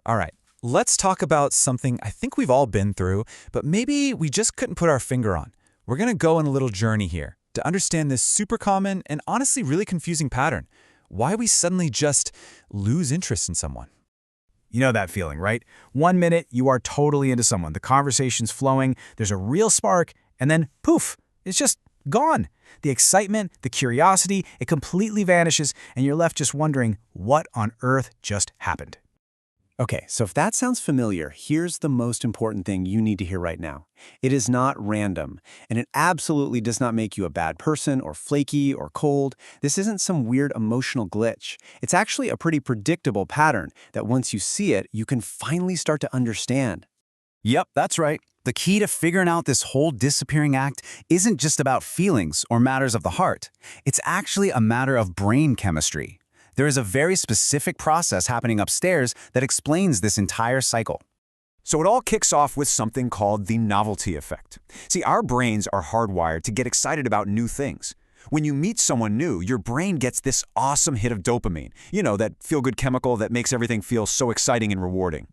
All right, let's talk about something I think we've all been through, but maybe we just couldn't put our finger on. We're going to go on a little journey here to understand this super common and honestly really confusing pattern. Why we suddenly just lose interest in someone. You know that feeling, right? 1 minute, you are totally into someone. The conversation's flowing, there's a real spark, and then poof, it's just gone. The excitement, the curiosity, it completely vanishes, and you're left just wondering, what on earth just happened? Okay, so if that sounds familiar, here's the most important thing you need to hear right now. It is not random, and it absolutely does not make you a bad person or flaky or cold. This isn't some weird emotional glitch. It's actually a pretty predictable pattern that once you see it, you can finally start to understand. Yep, that's right. The key to figuring out this whole disappearing act isn't just about feelings or matters of the heart. It's actually a matter of brain chemistry. There is a very specific process happening upstairs that explains this entire cycle. So it all kicks off with something called the novelty effect. See, our brains are hardwired to get excited about new things. When you meet someone new, your brain gets this awesome hit of dopamine. You know, that feel-good chemical that makes everything feel so exciting and rewarding.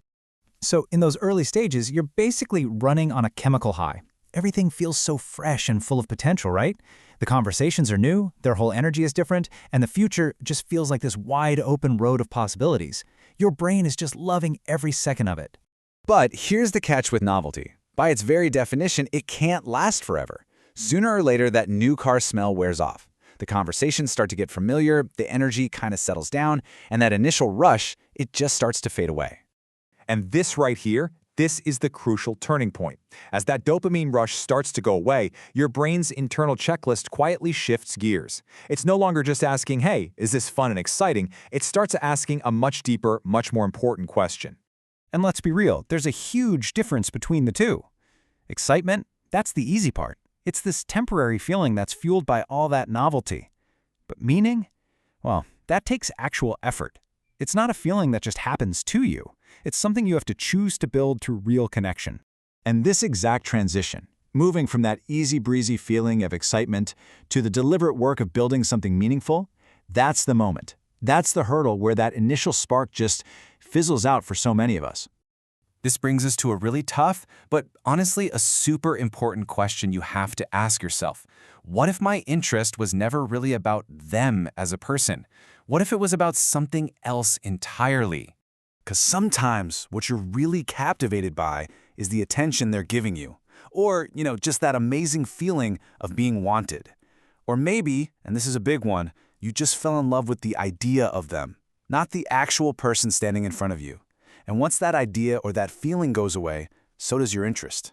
So in those early stages, you're basically running on a chemical high. Everything feels so fresh and full of potential, right? The conversations are new, their whole energy is different, and the future just feels like this wide open road of possibilities. Your brain is just loving every second of it. But here's the catch with novelty. By its very definition, it can't last forever. Sooner or later, that new car smell wears off. The conversations start to get familiar, the energy kind of settles down, and that initial rush, it just starts to fade away. And this right here, this is the crucial turning point. As that dopamine rush starts to go away, your brain's internal checklist quietly shifts gears. It's no longer just asking, hey, is this fun and exciting? It starts asking a much deeper, much more important question. And let's be real, there's a huge difference between the two. Excitement, that's the easy part. It's this temporary feeling that's fueled by all that novelty. But meaning? Well, that takes actual effort. It's not a feeling that just happens to you. It's something you have to choose to build through real connection. And this exact transition, moving from that easy-breezy feeling of excitement to the deliberate work of building something meaningful, that's the moment. That's the hurdle where that initial spark just fizzles out for so many of us. This brings us to a really tough, but honestly a super important question you have to ask yourself. What if my interest was never really about them as a person? What if it was about something else entirely? Because sometimes what you're really captivated by is the attention they're giving you. Or, just that amazing feeling of being wanted. Or maybe, and this is a big one, you just fell in love with the idea of them, not the actual person standing in front of you. And once that idea or that feeling goes away, so does your interest.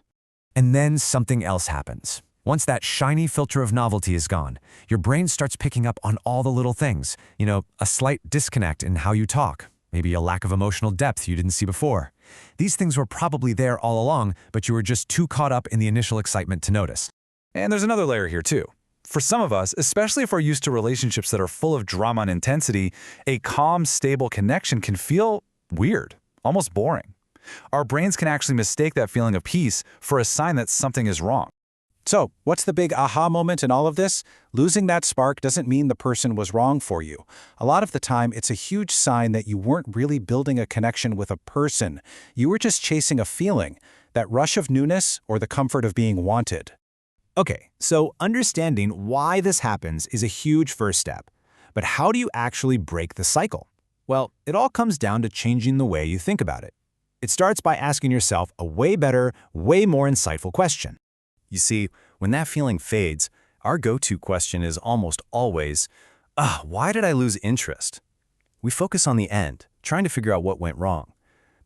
And then something else happens. Once that shiny filter of novelty is gone, your brain starts picking up on all the little things. A slight disconnect in how you talk, maybe a lack of emotional depth you didn't see before. These things were probably there all along, but you were just too caught up in the initial excitement to notice. And there's another layer here too. For some of us, especially if we're used to relationships that are full of drama and intensity, a calm, stable connection can feel weird, almost boring. Our brains can actually mistake that feeling of peace for a sign that something is wrong. So, what's the big aha moment in all of this? Losing that spark doesn't mean the person was wrong for you. A lot of the time, it's a huge sign that you weren't really building a connection with a person. You were just chasing a feeling, that rush of newness or the comfort of being wanted. Okay, so understanding why this happens is a huge first step. But how do you actually break the cycle? Well, it all comes down to changing the way you think about it. It starts by asking yourself a way better, way more insightful question. You see, when that feeling fades, our go-to question is almost always, why did I lose interest? We focus on the end, trying to figure out what went wrong.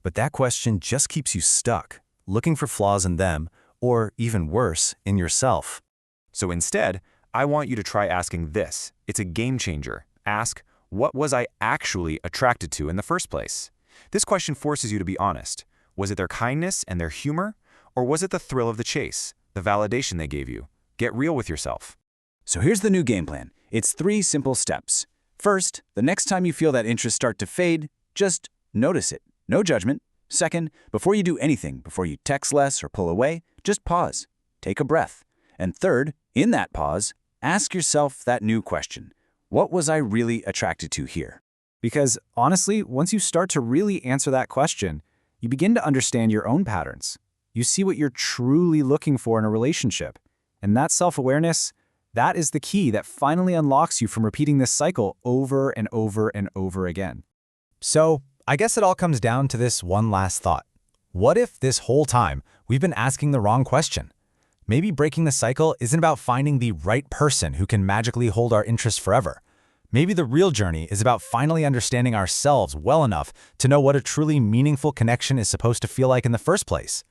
But that question just keeps you stuck, looking for flaws in them, or even worse, in yourself. So instead, I want you to try asking this. It's a game changer. Ask, what was I actually attracted to in the first place? This question forces you to be honest. Was it their kindness and their humor? Or was it the thrill of the chase, the validation they gave you? Get real with yourself. So here's the new game plan. It's 3 simple steps. First, the next time you feel that interest start to fade, just notice it. No judgment. Second, before you do anything, before you text less or pull away, just pause. Take a breath. And third, in that pause, ask yourself that new question. What was I really attracted to here? Because honestly, once you start to really answer that question, you begin to understand your own patterns. You see what you're truly looking for in a relationship. And that self-awareness, that is the key that finally unlocks you from repeating this cycle over and over and over again. So, I guess it all comes down to this one last thought. What if this whole time we've been asking the wrong question? Maybe breaking the cycle isn't about finding the right person who can magically hold our interest forever. Maybe the real journey is about finally understanding ourselves well enough to know what a truly meaningful connection is supposed to feel like in the first place.